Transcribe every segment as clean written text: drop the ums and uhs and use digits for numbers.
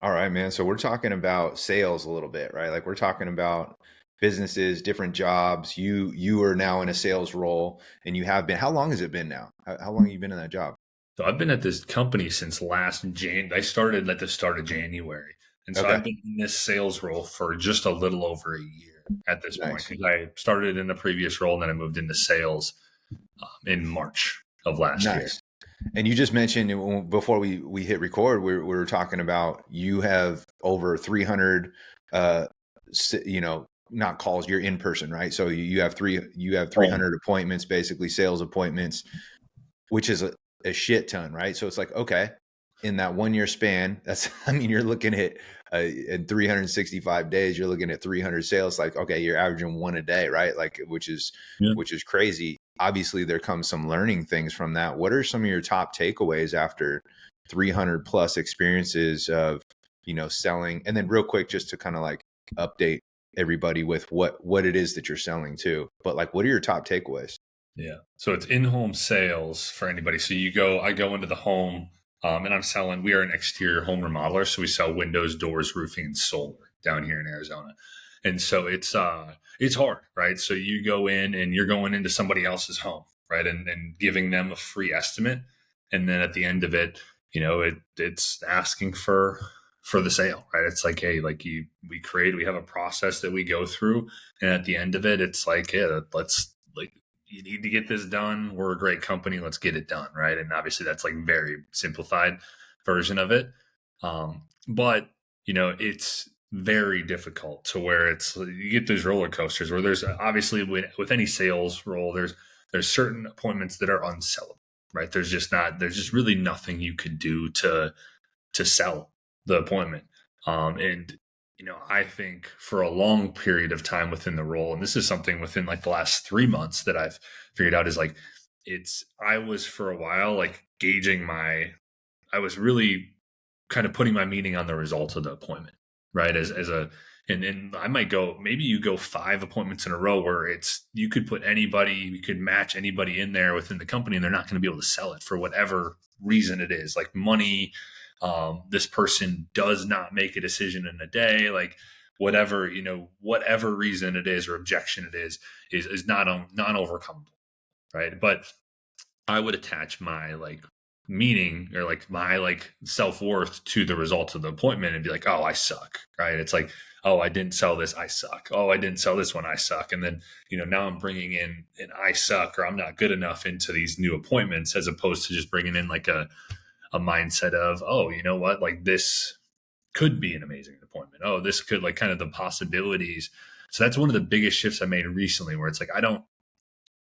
All right, man. So we're talking about sales a little bit, right? Like we're talking about businesses, different jobs. You are now in a sales role, and you have been. How long has it been now? How long have you been in that job? So I've been at this company since last Jan. I started at the start of January, and so Okay, I've been in this sales role for just a little over a year at this point nice, because I started in the previous role and then I moved into sales in March of last year. nice. And you just mentioned before we hit record, we were talking about you have over 300, uh, not calls. You're in person, right? So you have Um, 300 appointments, basically sales appointments, which is a shit ton, right? So it's like, okay, in that 1 year span, that's, I mean, you're looking at in 365 days, you're looking at 300 sales. Like, okay, you're averaging one a day, right? Like, yeah. which is crazy. Obviously, there comes some learning things from that. What are some of your top takeaways after 300 plus experiences of, selling? And then real quick, just to kind of like update everybody with what it is that you're selling too. But like, what are your top takeaways? Yeah. So it's in-home sales for anybody. So I go into the home, and I'm selling. We are an exterior home remodeler, so we sell windows, doors, roofing, and solar down here in Arizona. And so it's hard, right? So you go in and you're going into somebody else's home, right, and giving them a free estimate, and then at the end of it, it's asking for the sale, right? It's like, hey, like we have a process that we go through, and at the end of it, it's like, yeah, let's like you need to get this done. We're a great company. Let's get it done. Right. And obviously that's like very simplified version of it. But it's very difficult to where it's, you get those roller coasters where there's obviously with any sales role, there's certain appointments that are unsellable, right? There's just really nothing you could do to sell the appointment. And I think for a long period of time within the role, and this is something within like the last 3 months that I've figured out is like I was for a while like I was really kind of putting my meaning on the results of the appointment, right? As a and I might go, maybe you go 5 appointments in a row where it's, you could put anybody, you could match anybody in there within the company and they're not going to be able to sell it for whatever reason it is, like money. This person does not make a decision in a day, like whatever reason it is or objection it is not overcomable, right? But I would attach my like meaning or like my like self-worth to the results of the appointment and be like, oh, I suck, right? It's like, oh, I didn't sell this, I suck. Oh, I didn't sell this one, I suck. And then now I'm bringing in an I suck or I'm not good enough into these new appointments, as opposed to just bringing in like a mindset of, oh, you know what, like this could be an amazing appointment. Oh, this could, like, kind of the possibilities. So that's one of the biggest shifts I made recently, where it's like I don't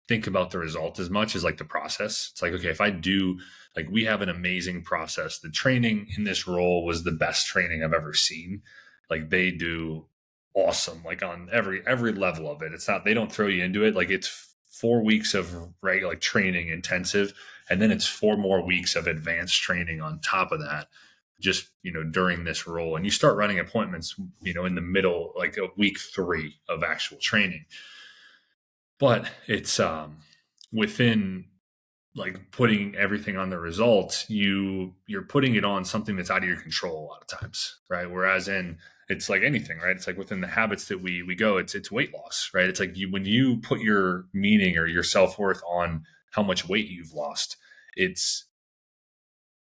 think about the result as much as like the process. It's like, okay, if I do, like, we have an amazing process. The training in this role was the best training I've ever seen. Like, they do awesome, like on every level of it. It's not, they don't throw you into it. Like, it's 4 weeks of regular like training intensive, and then it's 4 more weeks of advanced training on top of that, just during this role. And you start running appointments in the middle, like a week 3 of actual training. But it's within, like, putting everything on the results, you're putting it on something that's out of your control a lot of times, right? Whereas in, it's like anything, right? It's like within the habits that we go, it's weight loss, right? It's like when you put your meaning or your self-worth on how much weight you've lost, it's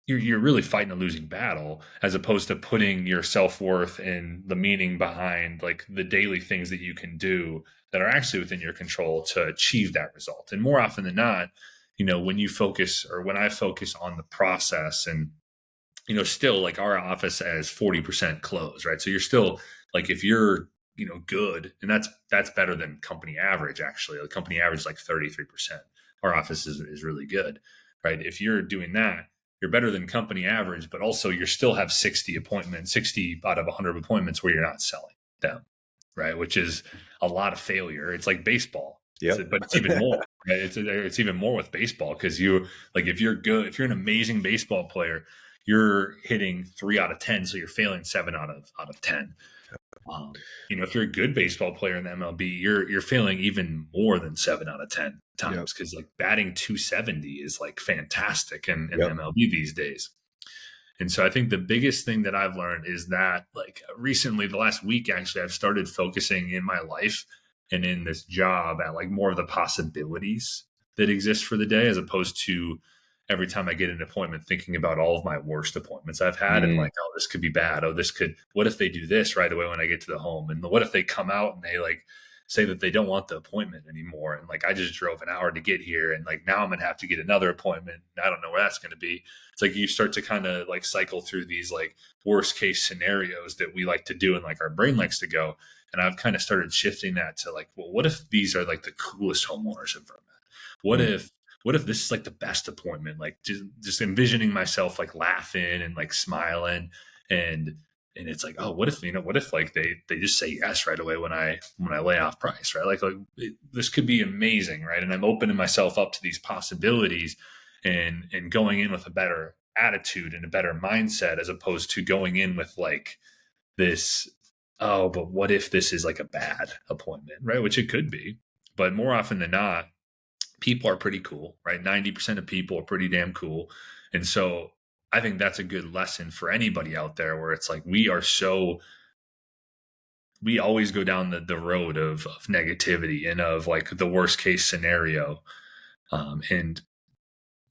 you're really fighting a losing battle, as opposed to putting your self-worth and the meaning behind like the daily things that you can do that are actually within your control to achieve that result. And more often than not, when you focus, or when I focus on the process, and still, like, our office has 40% close, right? So you're still, like, if you're good, and that's better than company average. Actually, the company average is like 33%. Our office is really good, right? If you're doing that, you're better than company average, but also you still have 60 out of 100 appointments where you're not selling them, right? Which is a lot of failure. It's like baseball. Yep. But it's even more, right? It's even more with baseball, because you, like, if you're good, if you're an amazing baseball player, you're hitting 3 out of 10, so you're failing 7 out of 10. If you're a good baseball player in the MLB, you're failing even more than 7 out of 10 Yep. times, because like batting 270 is like fantastic in Yep. MLB these days. And so I think the biggest thing that I've learned is that, like, recently, the last week, actually, I've started focusing in my life and in this job at like more of the possibilities that exist for the day, as opposed to every time I get an appointment thinking about all of my worst appointments I've had and Mm, like, oh, this could be bad. Oh, this could, what if they do this right away when I get to the home? And what if they come out and they like say that they don't want the appointment anymore? And like, I just drove an hour to get here. And like, now I'm going to have to get another appointment. I don't know where that's going to be. It's like you start to kind of like cycle through these like worst case scenarios that we like to do and like our brain likes to go. And I've kind of started shifting that to like, well, what if these are like the coolest homeowners I've ever met? What mm. if this is like the best appointment? Like just envisioning myself like laughing and like smiling, and it's like, oh, what if, what if like they just say yes right away when I lay off price, right? This could be amazing, right? And I'm opening myself up to these possibilities, and going in with a better attitude and a better mindset, as opposed to going in with like this, oh, but what if this is like a bad appointment, right? Which it could be, but more often than not, people are pretty cool, right? 90% of people are pretty damn cool. And so I think that's a good lesson for anybody out there, where it's like we always go down the road of negativity and of like the worst case scenario. And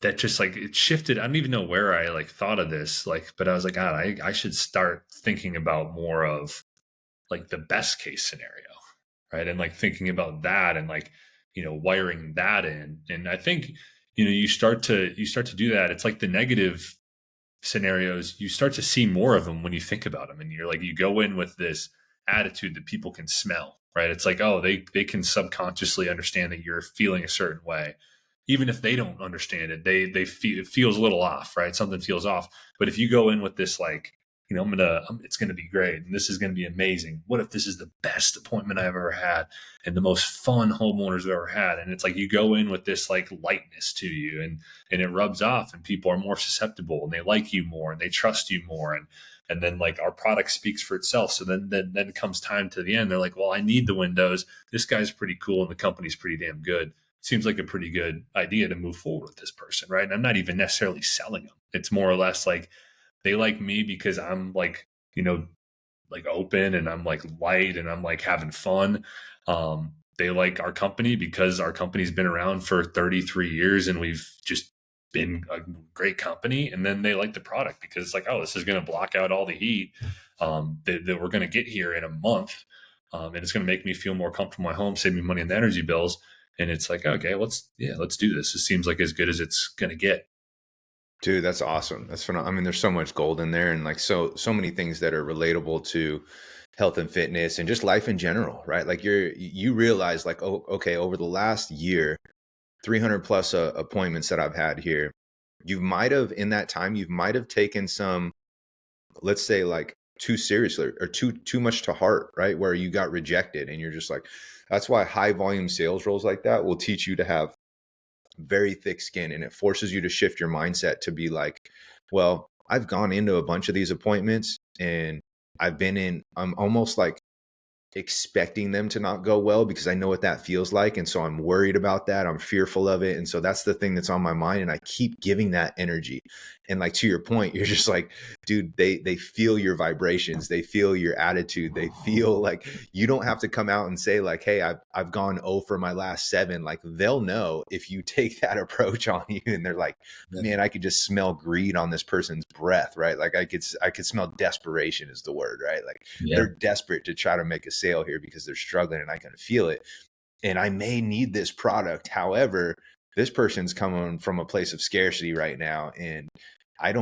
that just like it shifted. I don't even know where I like thought of this, like, but I was like, God, I should start thinking about more of like the best case scenario, right? And like thinking about that and like, wiring that in. And I think, you start to do that. It's like the negative scenarios, you start to see more of them when you think about them, and you're like, you go in with this attitude that people can smell, right? It's like, oh, they can subconsciously understand that you're feeling a certain way. Even if they don't understand it, they feel it feels a little off, right? Something feels off. But if you go in with this like, it's gonna be great and this is gonna be amazing. What if this is the best appointment I've ever had and the most fun homeowners I've ever had? And it's like you go in with this like lightness to you, and it rubs off, and people are more susceptible and they like you more and they trust you more, and then like our product speaks for itself. So then comes time to the end, they're like, well, I need the windows, this guy's pretty cool and the company's pretty damn good. Seems like a pretty good idea to move forward with this person, right? And I'm not even necessarily selling them. It's more or less like they like me because I'm like, like open and I'm like light and I'm like having fun. They like our company because our company's been around for 33 years and we've just been a great company. And then they like the product because it's like, oh, this is going to block out all the heat that we're going to get here in a month. And it's going to make me feel more comfortable in my home, save me money on the energy bills. And it's like, okay, let's do this. It seems like as good as it's going to get. Dude, that's awesome. That's phenomenal. I mean, there's so much gold in there, and like so many things that are relatable to health and fitness and just life in general, right? Like you realize like, oh, okay, over the last year, 300 plus appointments that I've had here, you might have in that time, you might have taken some, let's say like too seriously or too much to heart, right? Where you got rejected and you're just like, that's why high volume sales roles like that will teach you to have very thick skin, and it forces you to shift your mindset to be like, well, I've gone into a bunch of these appointments and I'm almost like expecting them to not go well because I know what that feels like. And so I'm worried about that. I'm fearful of it. And so that's the thing that's on my mind. And I keep giving that energy. And like to your point, you're just like, dude, they feel your vibrations, they feel your attitude, they feel like you don't have to come out and say like, hey, I've gone 0 for my last 7. Like they'll know if you take that approach on you and they're like, man, I could just smell greed on this person's breath, right? Like I could smell desperation is the word, right? Like Yeah. they're desperate to try to make a sale here because they're struggling and I can feel it. And I may need this product. However, this person's coming from a place of scarcity right now. And I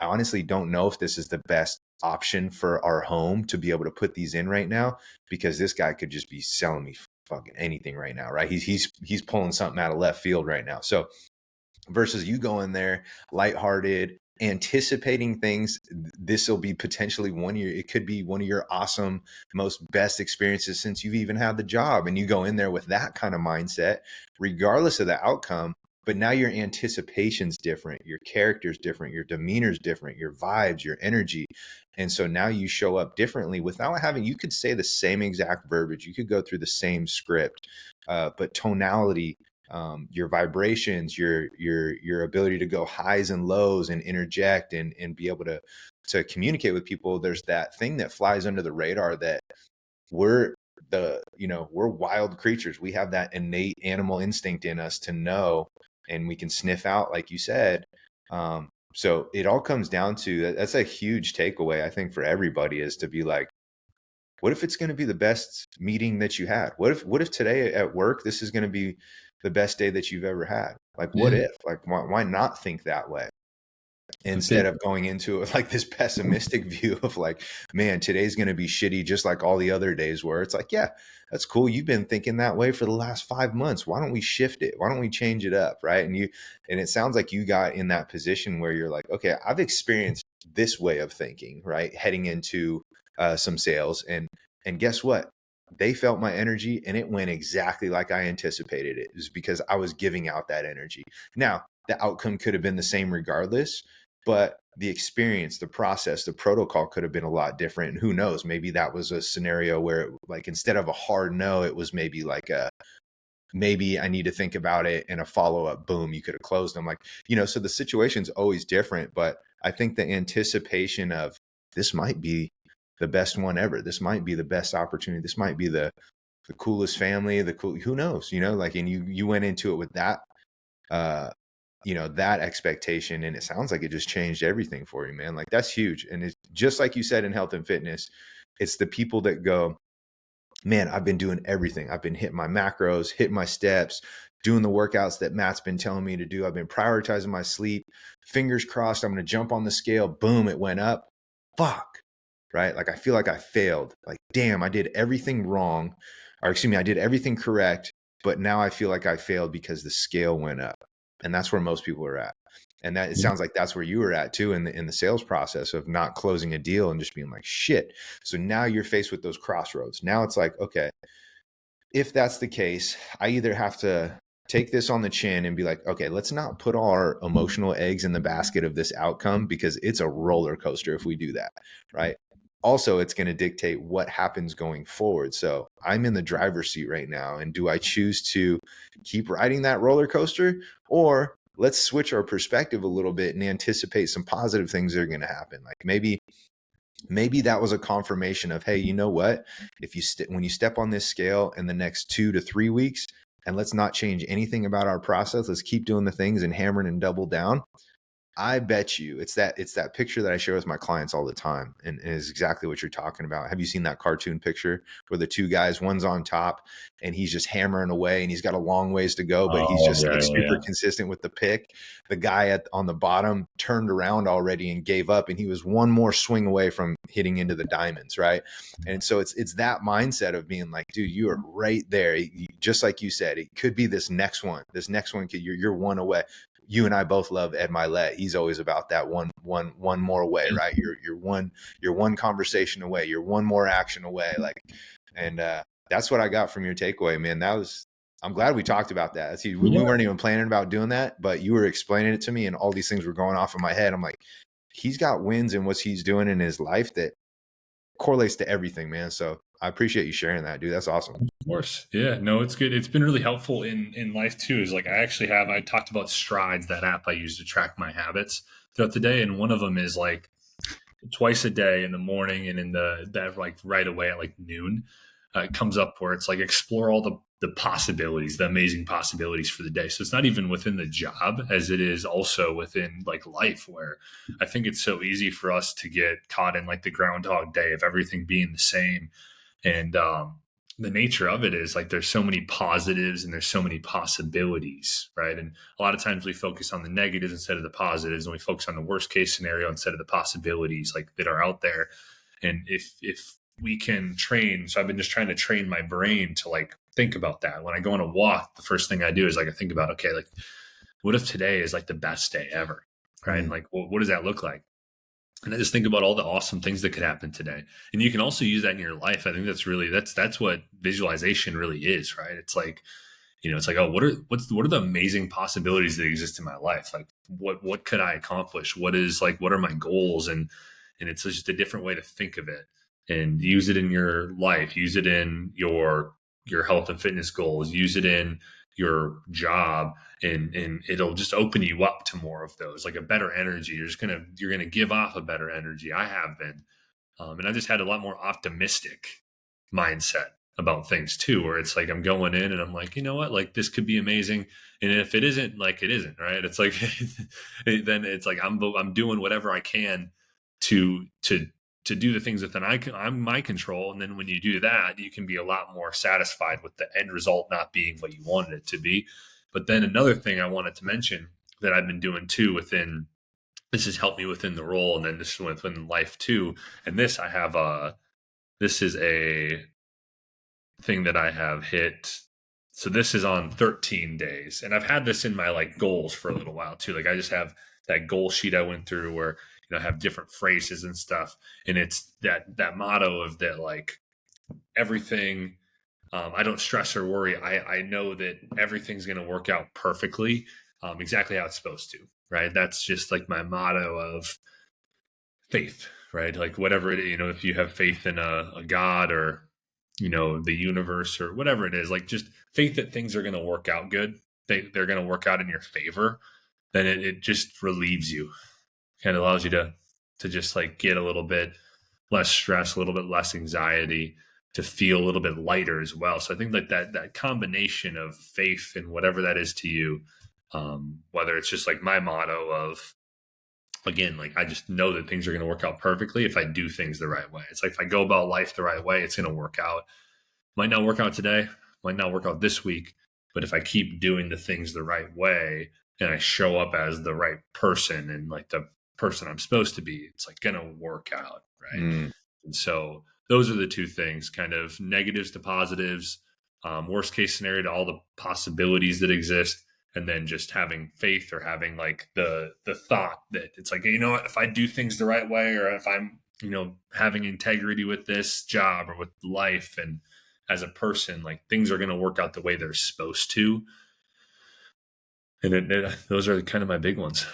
honestly don't know if this is the best option for our home to be able to put these in right now, because this guy could just be selling me fucking anything right now, right? He's pulling something out of left field right now. So versus you going there lighthearted, anticipating things, this will be potentially it could be one of your awesome, most best experiences since you've even had the job. And you go in there with that kind of mindset, regardless of the outcome. But now your anticipation's different, your character's different, your demeanor's different, your vibes, your energy. And so now you show up differently without having, you could say the same exact verbiage, you could go through the same script, but tonality your vibrations, your ability to go highs and lows and interject and be able to communicate with people. There's that thing that flies under the radar that we're we're wild creatures. We have that innate animal instinct in us to know, and we can sniff out, like you said. So it all comes down to that's a huge takeaway, I think, for everybody, is to be like, what if it's going to be the best meeting that you had? What if today at work, this is going to be the best day that you've ever had? Like, what Yeah. if? Like, why not think that way? I Instead think of going into it like this pessimistic view of like, man, today's going to be shitty just like all the other days, where it's like, yeah, that's cool, you've been thinking that way for the last 5 months, why don't we shift it, why don't we change it up, right? And it sounds like you got in that position where you're like, okay, I've experienced this way of thinking, right, heading into some sales, and guess what, they felt my energy and it went exactly like I anticipated. It was because I was giving out that energy. Now the outcome could have been the same regardless, but the experience, the process, the protocol could have been a lot different. And who knows, maybe that was a scenario where, like, instead of a hard no, it was maybe like a, maybe I need to think about it, and a follow-up, boom, you could have closed them. Like, so the situation's always different, but I think the anticipation of, this might be the best one ever, this might be the best opportunity, this might be the coolest family, who knows, like, and you went into it with that uh that expectation, and it sounds like it just changed everything for you, man. Like, that's huge. And it's just like you said, in health and fitness, it's the people that go, man, I've been doing everything, I've been hitting my macros, hitting my steps, doing the workouts that Matt's been telling me to do, I've been prioritizing my sleep, fingers crossed I'm going to jump on the scale, boom, it went up, fuck, right? Like, I feel like I failed, like, damn, I did everything wrong, or excuse me, I did everything correct, but now I feel like I failed because the scale went up. And that's where most people are at. And that, it sounds like that's where you were at too, in the sales process of not closing a deal and just being like, shit. So now you're faced with those crossroads. Now it's like, okay, if that's the case, I either have to take this on the chin and be like, okay, let's not put all our emotional eggs in the basket of this outcome, because it's a roller coaster if we do that, right? Also, it's going to dictate what happens going forward. So I'm in the driver's seat right now. And do I choose to keep riding that roller coaster, or let's switch our perspective a little bit and anticipate some positive things that are going to happen? Like, maybe that was a confirmation of, hey, you know what, if you when you step on this scale in the next 2 to 3 weeks, and let's not change anything about our process, let's keep doing the things and hammering and double down, I bet you it's that picture that I share with my clients all the time, and is exactly what you're talking about. Have you seen that cartoon picture where the two guys, one's on top and he's just hammering away and he's got a long ways to go, but he's Oh just like yeah, super yeah. consistent with the pick? The guy on the bottom turned around already and gave up, and he was one more swing away from hitting into the diamonds, right? And so it's that mindset of being like, dude, you are right there. Just like you said, it could be this next one. This next one, you're one away. You and I both love Ed Milet. He's always about that one more away, right? You're one conversation away. You're one more action away. Like, and that's what I got from your takeaway, man. I'm glad we talked about that. See, we Yeah. weren't even planning about doing that, but you were explaining it to me, and all these things were going off in my head. I'm like, he's got wins in what he's doing in his life that correlates to everything, man. So I appreciate you sharing that, dude. That's awesome. Of course. Yeah. No, it's good. It's been really helpful in life too. Is like, I talked about Strides, that app I use to track my habits throughout the day. And one of them is like twice a day in the morning and in that like right away at like noon. It comes up where it's like, explore all the possibilities, the amazing possibilities for the day. So it's not even within the job as it is also within like life, where I think it's so easy for us to get caught in like the Groundhog Day of everything being the same. And the nature of it is like, there's so many positives and there's so many possibilities, right? And a lot of times we focus on the negatives instead of the positives, and we focus on the worst case scenario instead of the possibilities like that are out there. And if we can train, so I've been just trying to train my brain to like think about that. When I go on a walk, the first thing I do is like, I think about, okay, like, what if today is like the best day ever, right? And like, what does that look like? And I just think about all the awesome things that could happen today. And you can also use that in your life. I think that's what visualization really is, right? It's like, it's like, oh, what are the amazing possibilities that exist in my life? Like, what could I accomplish? What are my goals? And it's just a different way to think of it, and use it in your life, use it in your health and fitness goals, use it in your job, and it'll just open you up to more of those, like a better energy. You're gonna give off a better energy. I have been, and I just had a lot more optimistic mindset about things too, where it's like I'm going in and I'm like, you know what, like this could be amazing, and if it isn't, like it isn't, right? It's like then it's like I'm doing whatever I can to do the things within I'm my control, and then when you do that, you can be a lot more satisfied with the end result not being what you wanted it to be. But then another thing I wanted to mention that I've been doing too within this has helped me within the role, and then this within life too. And this I have this is a thing that I have hit. So this is on 13 days. And I've had this in my like goals for a little while too. Like I just have that goal sheet I went through where, I have different phrases and stuff. And it's that motto of that, like everything, I don't stress or worry. I know that everything's going to work out perfectly, exactly how it's supposed to, right? That's just like my motto of faith, right? Like whatever it, if you have faith in a God or, the universe or whatever it is, like just faith that things are going to work out good. They're going to work out in your favor. Then it just relieves you, kind of allows you to just like get a little bit less stress, a little bit less anxiety, to feel a little bit lighter as well. So I think like that combination of faith and whatever that is to you, whether it's just like my motto of, again, like I just know that things are going to work out perfectly if I do things the right way. It's like if I go about life the right way, it's going to work out. Might not work out today, might not work out this week, but if I keep doing the things the right way and I show up as the right person and like the person I'm supposed to be, it's like going to work out, right? And so those are the two things, kind of negatives to positives, worst case scenario to all the possibilities that exist, and then just having faith or having like the thought that it's like, what, if I do things the right way, or if I'm, having integrity with this job or with life and as a person, like things are going to work out the way they're supposed to. And those are kind of my big ones.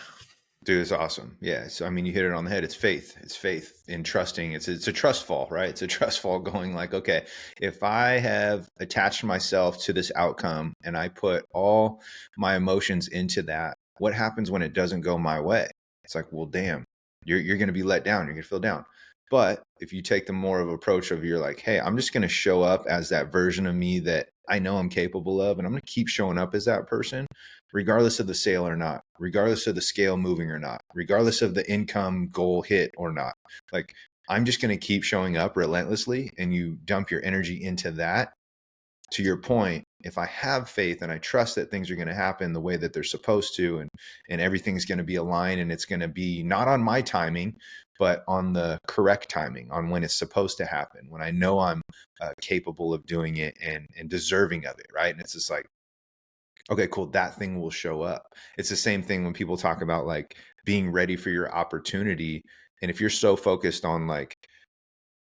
Dude, it's awesome. Yeah. So, I mean, you hit it on the head. It's faith. It's faith in trusting. It's a trust fall, right? It's a trust fall going like, okay, if I have attached myself to this outcome and I put all my emotions into that, what happens when it doesn't go my way? It's like, well, damn, you're going to be let down. You're going to feel down. But if you take the more of approach of you're like, hey, I'm just going to show up as that version of me that I know I'm capable of, and I'm going to keep showing up as that person, regardless of the sale or not, regardless of the scale moving or not, regardless of the income goal hit or not. Like, I'm just going to keep showing up relentlessly, and you dump your energy into that. To your point, if I have faith and I trust that things are going to happen the way that they're supposed to, and everything's going to be aligned, and it's going to be not on my timing, but on the correct timing, on when it's supposed to happen, when I know I'm capable of doing it and deserving of it, right? And it's just like, okay, cool, that thing will show up. It's the same thing when people talk about like being ready for your opportunity. And if you're so focused on like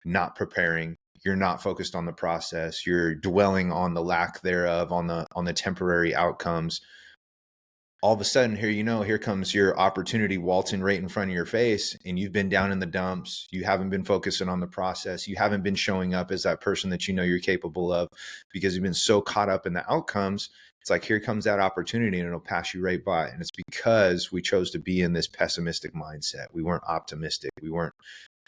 not preparing, you're not focused on the process, you're dwelling on the lack thereof, on the temporary outcomes, all of a sudden, here comes your opportunity waltzing right in front of your face, and you've been down in the dumps. You haven't been focusing on the process. You haven't been showing up as that person that you know you're capable of, because you've been so caught up in the outcomes. It's like, here comes that opportunity and it'll pass you right by. And it's because we chose to be in this pessimistic mindset. We weren't optimistic. We weren't.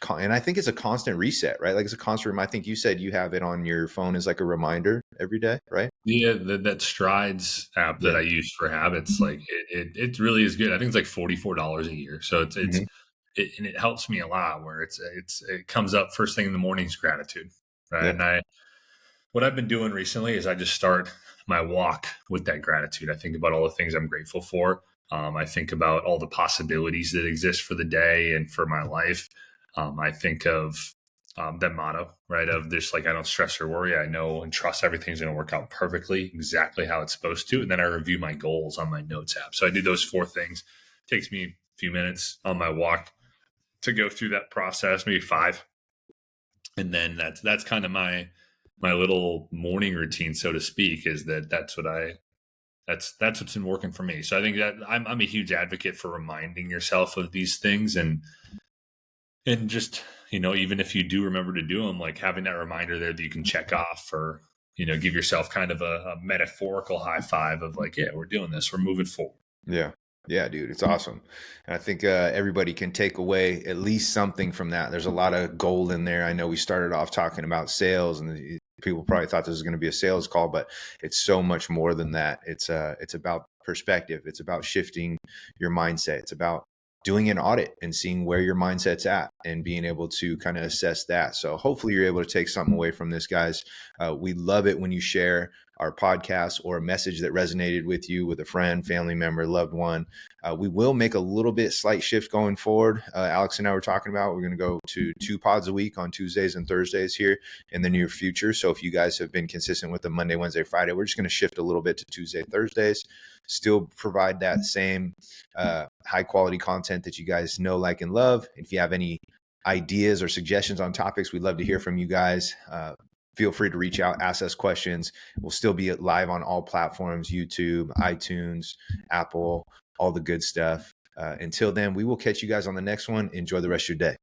And I think it's a constant reset, right? Like it's a constant. I think you said you have it on your phone as like a reminder every day, right? Yeah, that Strides app that I use for habits, like it really is good. I think it's like $44 a year, so it's and it helps me a lot. Where it comes up first thing in the morning's gratitude, right? Yep. And what I've been doing recently is I just start my walk with that gratitude. I think about all the things I'm grateful for. I think about all the possibilities that exist for the day and for my life. I think of that motto, right? Of this, like, I don't stress or worry. I know and trust everything's going to work out perfectly, exactly how it's supposed to. And then I review my goals on my notes app. So I do those 4 things. It takes me a few minutes on my walk to go through that process, maybe 5. And then that's kind of my little morning routine, so to speak, is that's what's been working for me. So I think that I'm a huge advocate for reminding yourself of these things, and just, even if you do remember to do them, like having that reminder there that you can check off for give yourself kind of a metaphorical high five of like, yeah, we're doing this, we're moving forward. Yeah. Yeah, dude, it's awesome. And I think everybody can take away at least something from that. There's a lot of gold in there. I know we started off talking about sales, and people probably thought this was going to be a sales call, but it's so much more than that. It's about perspective. It's about shifting your mindset. It's about doing an audit and seeing where your mindset's at and being able to kind of assess that. So hopefully you're able to take something away from this, guys. We love it when you share our podcast or a message that resonated with you with a friend, family member, loved one. We will make a little bit slight shift going forward. Alex and I were talking about, we're going to go to 2 pods a week on Tuesdays and Thursdays here in the near future. So if you guys have been consistent with the Monday, Wednesday, Friday, we're just going to shift a little bit to Tuesday, Thursdays, still provide that same high quality content that you guys know, like, and love. If you have any ideas or suggestions on topics, we'd love to hear from you guys. Feel free to reach out, ask us questions. We'll still be live on all platforms, YouTube, iTunes, Apple, all the good stuff. Until then, we will catch you guys on the next one. Enjoy the rest of your day.